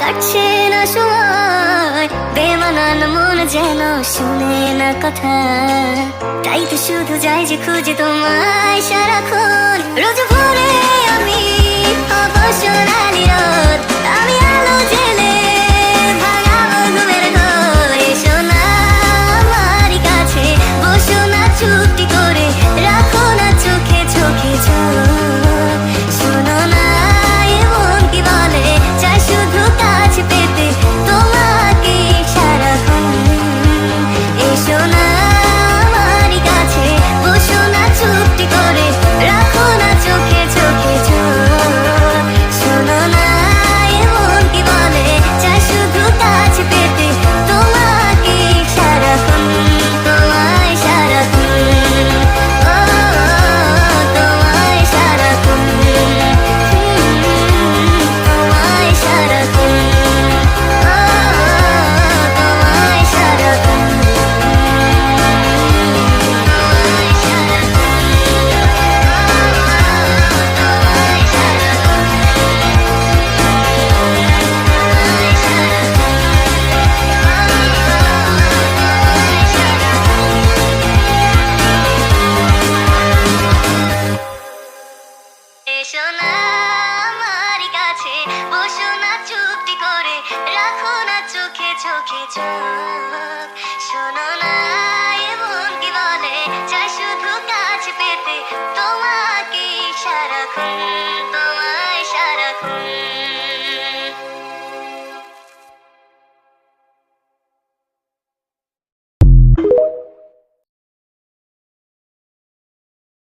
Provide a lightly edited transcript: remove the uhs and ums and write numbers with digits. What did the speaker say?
কাটছে না সময়, বেমানান মন যেন শুনে না কথা। তাই তো শুধু যাই যে খুঁজে তোমায় সারাক্ষণ। রোজ ভোরে আমি হব সোনালি রোদ, আমি আলো জেলে ভাঙাবো ঘুমের ঘোর। এসো না আমারই কাছে, বসো না চুপটি করে, রাখো না চোখে চোখে চোখ। শোনো না এমন কি বলে, চাই শুধু কাছে পেতে তোমাকে সারাক্ষণ। এসো না আমারই কাছে, বসো না চুপটি করে, রাখো না চোখে চোখে চোখ। শোনো না এমন কি বলে, চাই শুধু কাছে পেতে তোমাকে সারাক্ষণ, তোমায় সারাক্ষণ। ও তোমায় সারাক্ষণ, তোমায় সারাক্ষণ। ও তোমায় সারাক্ষণ, তোমায় এসো না আমারই কাছে, বসো না চুপটি করে, রাখো না চোখে চোখে চোখ।